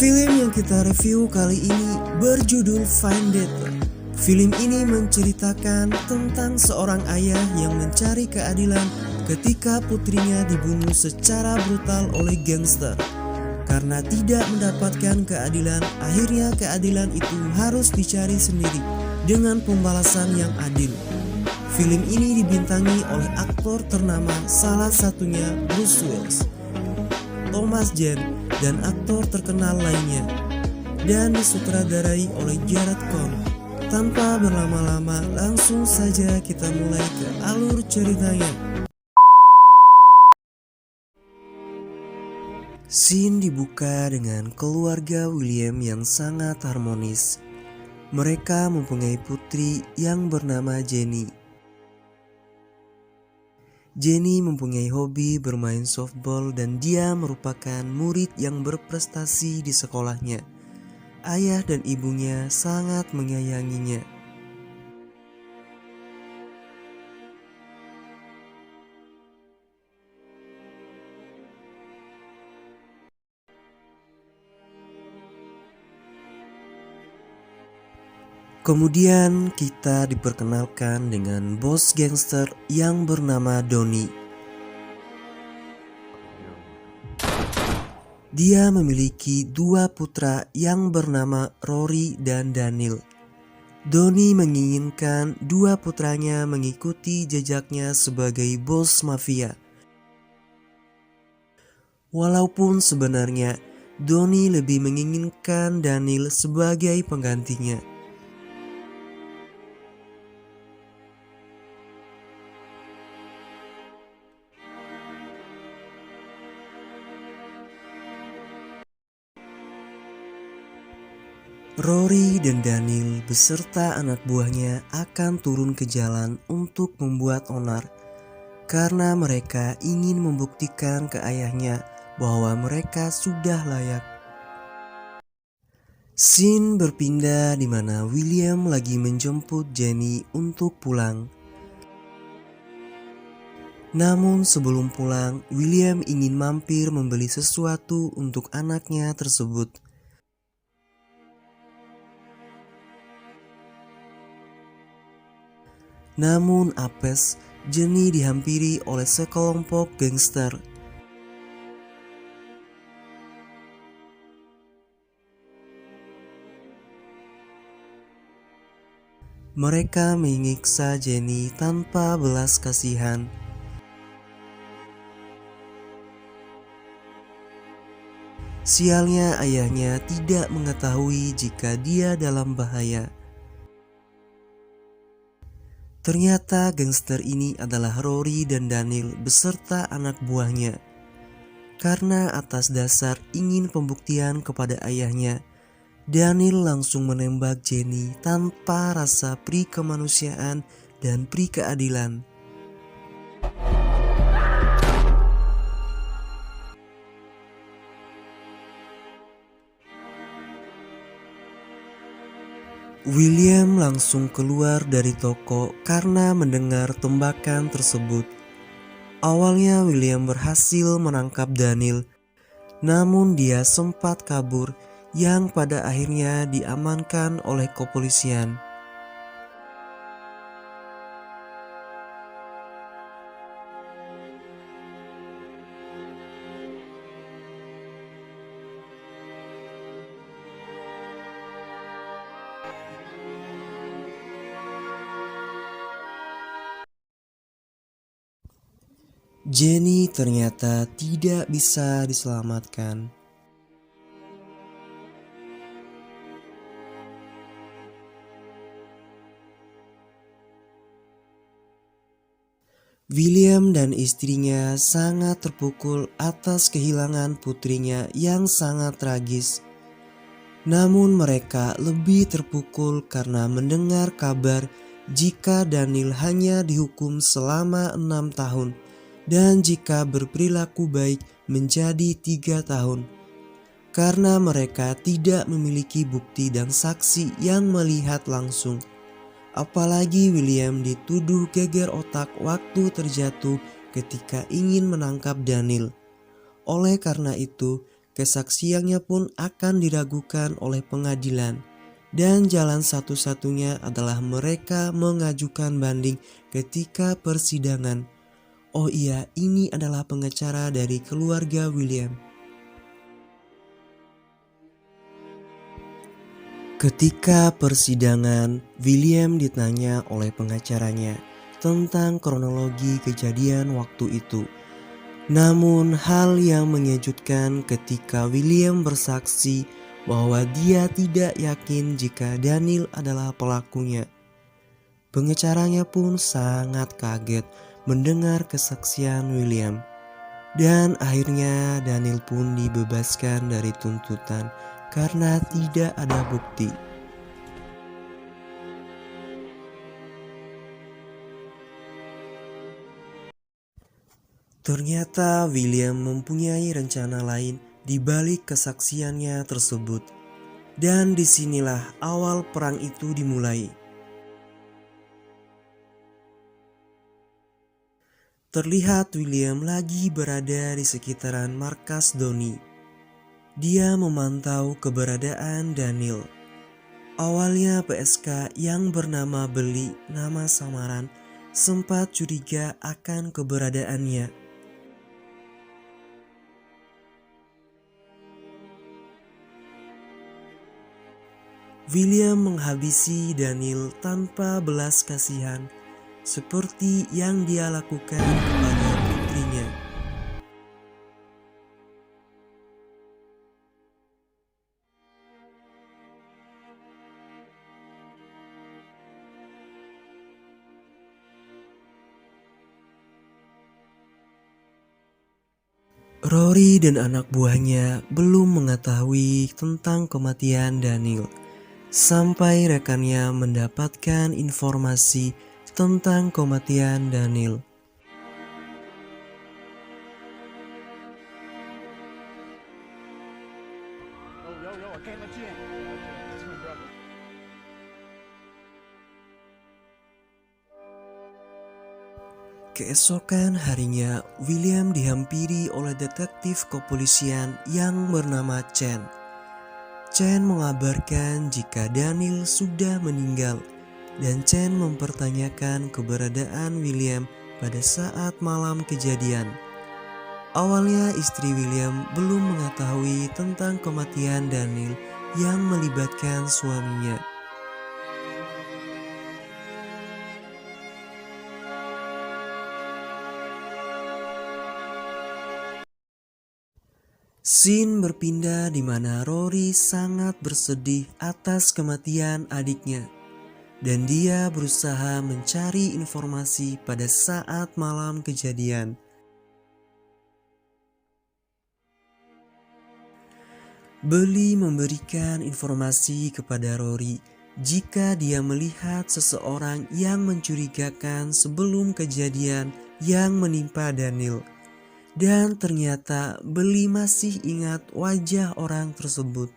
Film yang kita review kali ini berjudul Vendetta. Film ini menceritakan tentang seorang ayah yang mencari keadilan ketika putrinya dibunuh secara brutal oleh gangster. Karena tidak mendapatkan keadilan, akhirnya keadilan itu harus dicari sendiri dengan pembalasan yang adil. Film ini dibintangi oleh aktor ternama, salah satunya Bruce Willis, Thomas Jane, dan aktor terkenal lainnya, dan disutradarai oleh Jared Cohen. Tanpa berlama-lama, langsung saja kita mulai ke alur ceritanya. Scene dibuka dengan keluarga William yang sangat harmonis. Mereka mempunyai putri yang bernama Jenny. Jenny mempunyai hobi bermain softball dan dia merupakan murid yang berprestasi di sekolahnya. Ayah dan ibunya sangat menyayanginya. Kemudian kita diperkenalkan dengan bos gangster yang bernama Donnie. Dia memiliki dua putra yang bernama Rory dan Daniel. Donnie menginginkan dua putranya mengikuti jejaknya sebagai bos mafia. Walaupun sebenarnya Donnie lebih menginginkan Daniel sebagai penggantinya. Rory dan Daniel beserta anak buahnya akan turun ke jalan untuk membuat onar karena mereka ingin membuktikan ke ayahnya bahwa mereka sudah layak. Scene berpindah di mana William lagi menjemput Jenny untuk pulang. Namun sebelum pulang, William ingin mampir membeli sesuatu untuk anaknya tersebut. Namun apes, Jenny dihampiri oleh sekelompok gangster. Mereka menyiksa Jenny tanpa belas kasihan. Sialnya ayahnya tidak mengetahui jika dia dalam bahaya. Ternyata gangster ini adalah Rory dan Daniel beserta anak buahnya. Karena atas dasar ingin pembuktian kepada ayahnya, Daniel langsung menembak Jenny tanpa rasa pri kemanusiaan dan pri keadilan. William langsung keluar dari toko karena mendengar tembakan tersebut. Awalnya William berhasil menangkap Daniel, namun dia sempat kabur yang pada akhirnya diamankan oleh kepolisian. Jenny ternyata tidak bisa diselamatkan. William dan istrinya sangat terpukul atas kehilangan putrinya yang sangat tragis. Namun mereka lebih terpukul karena mendengar kabar jika Daniel hanya dihukum selama 6 tahun. Dan jika berperilaku baik menjadi 3 tahun. Karena mereka tidak memiliki bukti dan saksi yang melihat langsung. Apalagi William dituduh geger otak waktu terjatuh ketika ingin menangkap Daniel. Oleh karena itu, kesaksiannya pun akan diragukan oleh pengadilan. Dan jalan satu-satunya adalah mereka mengajukan banding ketika persidangan. Oh iya, ini adalah pengacara dari keluarga William. Ketika persidangan, William ditanya oleh pengacaranya tentang kronologi kejadian waktu itu. Namun hal yang mengejutkan ketika William bersaksi bahwa dia tidak yakin jika Daniel adalah pelakunya. Pengacaranya pun sangat kaget mendengar kesaksian William. Dan akhirnya Daniel pun dibebaskan dari tuntutan karena tidak ada bukti. Ternyata William mempunyai rencana lain di balik kesaksiannya tersebut. Dan disinilah awal perang itu dimulai. Terlihat William lagi berada di sekitaran markas Donnie. Dia memantau keberadaan Daniel. Awalnya PSK yang bernama Belly, nama samaran, sempat curiga akan keberadaannya. William menghabisi Daniel tanpa belas kasihan, seperti yang dia lakukan kepada putrinya. Rory dan anak buahnya belum mengetahui tentang kematian Daniel sampai rekannya mendapatkan informasi tentang kematian Daniel. Keesokan harinya, William dihampiri oleh detektif kepolisian yang bernama Chen. Chen mengabarkan jika Daniel sudah meninggal dan Chen mempertanyakan keberadaan William pada saat malam kejadian. Awalnya istri William belum mengetahui tentang kematian Daniel yang melibatkan suaminya. Scene berpindah di mana Rory sangat bersedih atas kematian adiknya. Dan dia berusaha mencari informasi pada saat malam kejadian. Belly memberikan informasi kepada Rory jika dia melihat seseorang yang mencurigakan sebelum kejadian yang menimpa Daniel. Dan ternyata Belly masih ingat wajah orang tersebut.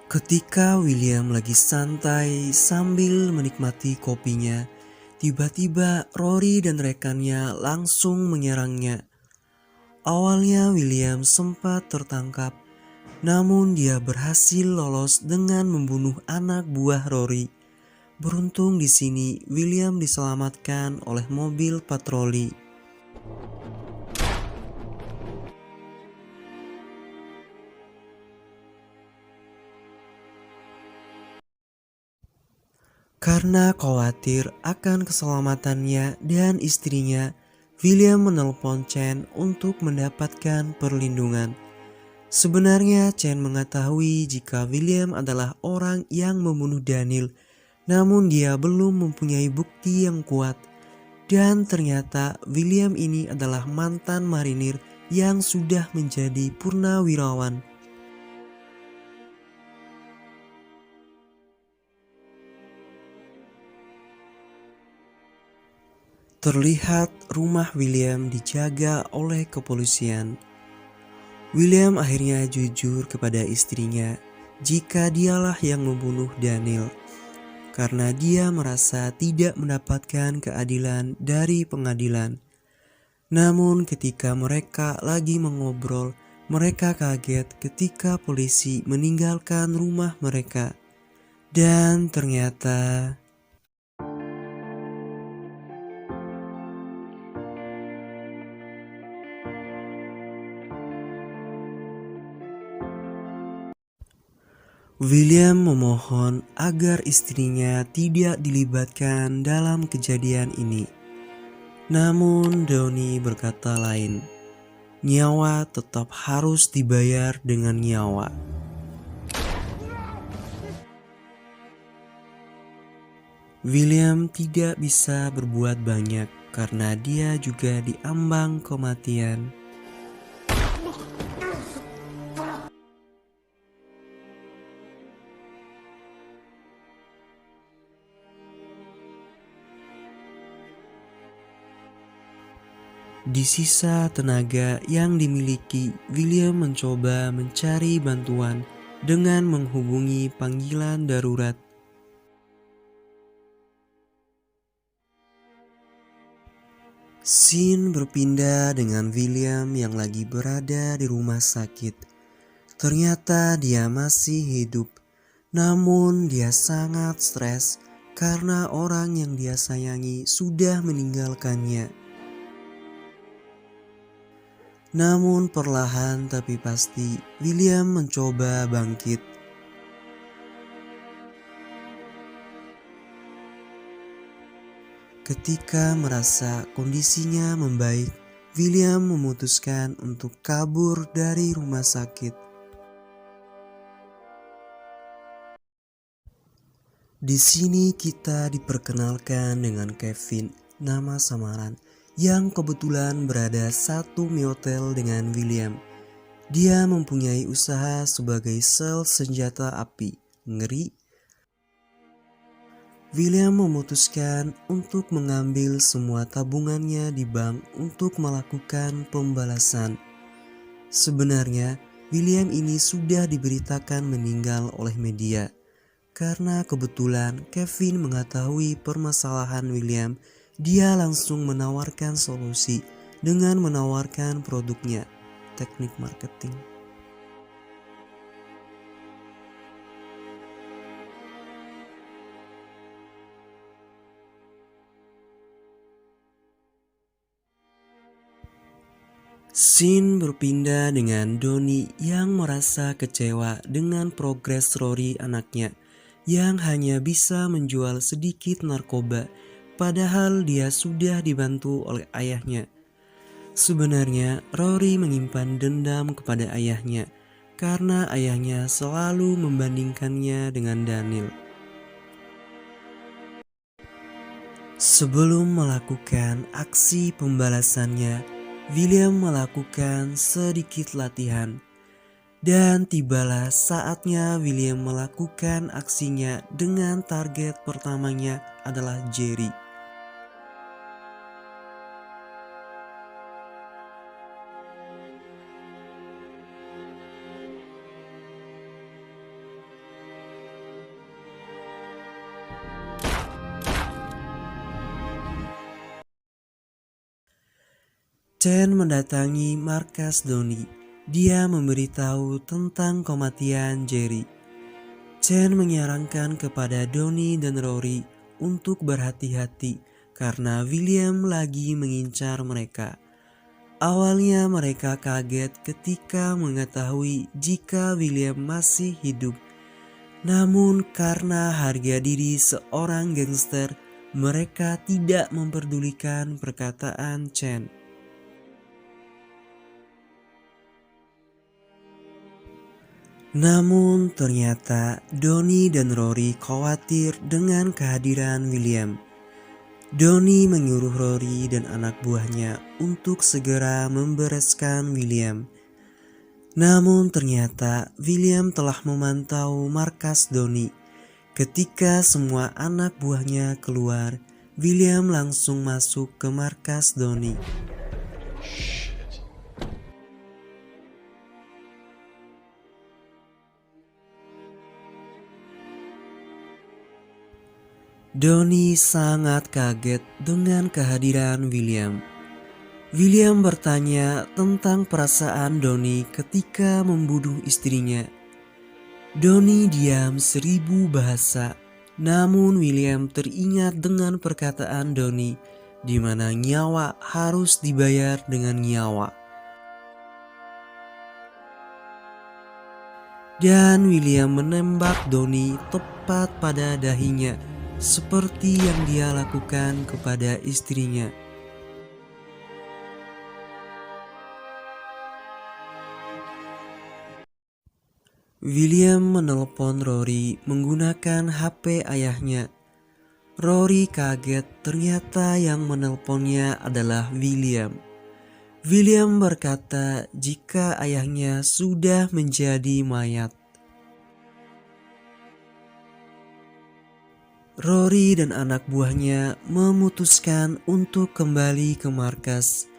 Ketika William lagi santai sambil menikmati kopinya, tiba-tiba Rory dan rekannya langsung menyerangnya. Awalnya William sempat tertangkap, namun dia berhasil lolos dengan membunuh anak buah Rory. Beruntung di sini William diselamatkan oleh mobil patroli. Karena khawatir akan keselamatannya dan istrinya, William menelpon Chen untuk mendapatkan perlindungan. Sebenarnya Chen mengetahui jika William adalah orang yang membunuh Daniel, namun dia belum mempunyai bukti yang kuat. Dan ternyata William ini adalah mantan marinir yang sudah menjadi purnawirawan. Terlihat rumah William dijaga oleh kepolisian. William akhirnya jujur kepada istrinya jika dialah yang membunuh Daniel. karena dia merasa tidak mendapatkan keadilan dari pengadilan. Namun ketika mereka lagi mengobrol, mereka kaget ketika polisi meninggalkan rumah mereka. Dan ternyata William memohon agar istrinya tidak dilibatkan dalam kejadian ini. Namun Donnie berkata lain, nyawa tetap harus dibayar dengan nyawa. William tidak bisa berbuat banyak karena dia juga diambang kematian. Di sisa tenaga yang dimiliki, William mencoba mencari bantuan dengan menghubungi panggilan darurat. Scene berpindah dengan William yang lagi berada di rumah sakit. Ternyata dia masih hidup, namun dia sangat stres karena orang yang dia sayangi sudah meninggalkannya. Namun perlahan tapi pasti William mencoba bangkit. Ketika merasa kondisinya membaik, William memutuskan untuk kabur dari rumah sakit. Di sini kita diperkenalkan dengan Kevin, nama samaran, yang kebetulan berada satu miotel dengan William. Dia mempunyai usaha sebagai sales senjata api. Ngeri. William memutuskan untuk mengambil semua tabungannya di bank untuk melakukan pembalasan. Sebenarnya, William ini sudah diberitakan meninggal oleh media. Karena kebetulan Kevin mengetahui permasalahan William, dia langsung menawarkan solusi dengan menawarkan produknya, teknik marketing. Scene berpindah dengan Donnie yang merasa kecewa dengan progres Rory anaknya yang hanya bisa menjual sedikit narkoba padahal dia sudah dibantu oleh ayahnya. Sebenarnya Rory menyimpan dendam kepada ayahnya karena ayahnya selalu membandingkannya dengan Daniel. Sebelum melakukan aksi pembalasannya, William melakukan sedikit latihan. Dan tibalah saatnya William melakukan aksinya dengan target pertamanya adalah Jerry. Chen mendatangi markas Donnie. Dia memberitahu tentang kematian Jerry. Chen menyarankan kepada Donnie dan Rory untuk berhati-hati karena William lagi mengincar mereka. Awalnya mereka kaget ketika mengetahui jika William masih hidup. Namun karena harga diri seorang gangster, mereka tidak memperdulikan perkataan Chen. Namun ternyata Donnie dan Rory khawatir dengan kehadiran William. Donnie menyuruh Rory dan anak buahnya untuk segera membereskan William. Namun ternyata William telah memantau markas Donnie. Ketika semua anak buahnya keluar, William langsung masuk ke markas Donnie. Donnie sangat kaget dengan kehadiran William. William bertanya tentang perasaan Donnie ketika membunuh istrinya. Donnie diam 1000 bahasa, namun William teringat dengan perkataan Donnie di mana nyawa harus dibayar dengan nyawa. Dan William menembak Donnie tepat pada dahinya, seperti yang dia lakukan kepada istrinya. William menelpon Rory menggunakan HP ayahnya. Rory kaget, ternyata yang menelponnya adalah William. William berkata jika ayahnya sudah menjadi mayat. Rory dan anak buahnya memutuskan untuk kembali ke markas.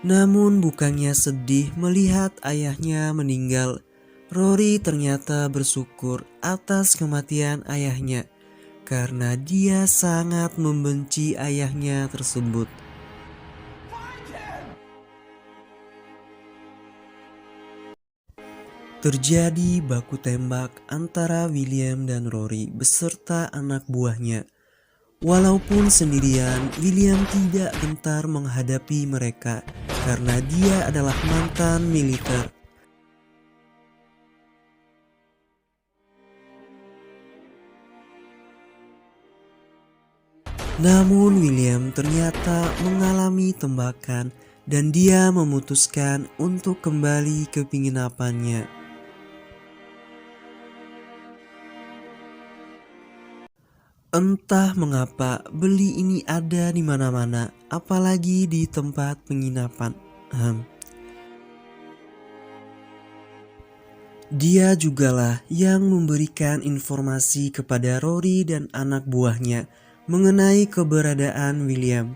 Namun bukannya sedih melihat ayahnya meninggal, Rory ternyata bersyukur atas kematian ayahnya karena dia sangat membenci ayahnya tersebut. Terjadi baku tembak antara William dan Rory beserta anak buahnya. Walaupun sendirian, William tidak gentar menghadapi mereka karena dia adalah mantan militer. Namun William ternyata mengalami tembakan dan dia memutuskan untuk kembali ke penginapannya. Entah mengapa beli ini ada di mana-mana, apalagi di tempat penginapan. Dia jugalah yang memberikan informasi kepada Rory dan anak buahnya mengenai keberadaan William.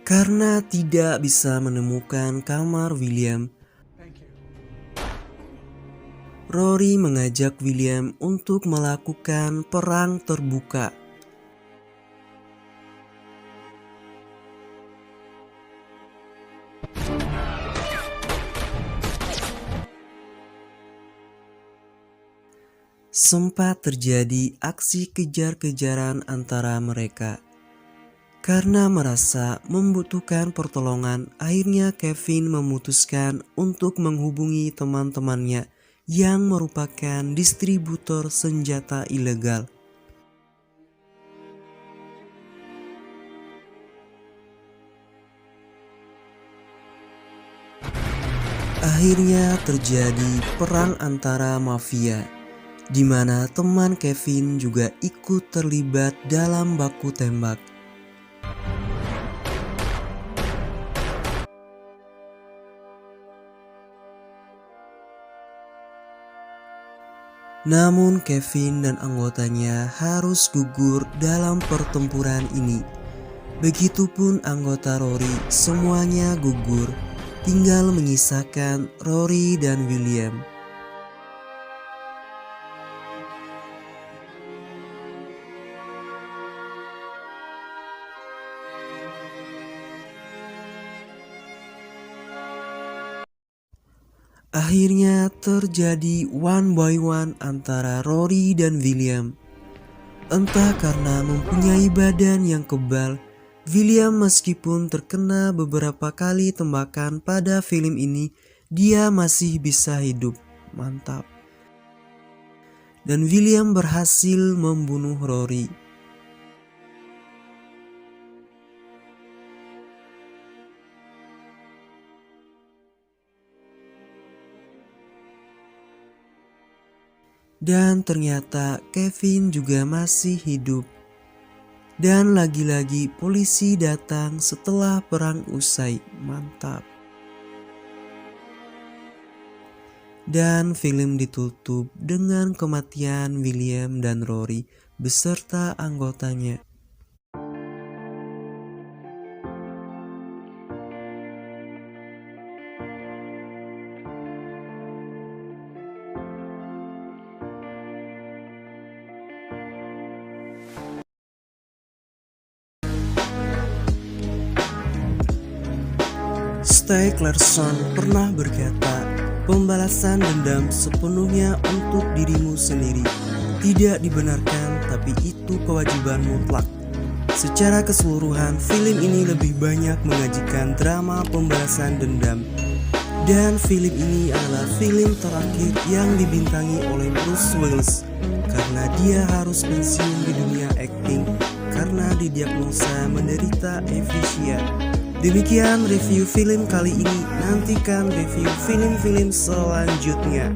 Karena tidak bisa menemukan kamar William, Rory mengajak William untuk melakukan perang terbuka. Sempat terjadi aksi kejar-kejaran antara mereka. Karena merasa membutuhkan pertolongan, akhirnya Kevin memutuskan untuk menghubungi teman-temannya yang merupakan distributor senjata ilegal. Akhirnya terjadi perang antara mafia, di mana teman Kevin juga ikut terlibat dalam baku tembak. Namun Kevin dan anggotanya harus gugur dalam pertempuran ini. Begitupun anggota Rory, semuanya gugur. Tinggal menyisakan Rory dan William. Akhirnya terjadi one by one antara Rory dan William. Entah karena mempunyai badan yang kebal, William meskipun terkena beberapa kali tembakan pada film ini, dia masih bisa hidup. Mantap. Dan William berhasil membunuh Rory. Dan ternyata Kevin juga masih hidup. Dan lagi-lagi polisi datang setelah perang usai. Mantap. Dan film ditutup dengan kematian William dan Rory beserta anggotanya. Stieg Larsson pernah berkata, pembalasan dendam sepenuhnya untuk dirimu sendiri. Tidak dibenarkan, tapi itu kewajiban mutlak. Secara keseluruhan, film ini lebih banyak menyajikan drama pembalasan dendam. Dan film ini adalah film terakhir yang dibintangi oleh Bruce Willis karena dia harus pensiun di dunia akting karena didiagnosa menderita aphasia. Demikian review film kali ini, nantikan review film-film selanjutnya.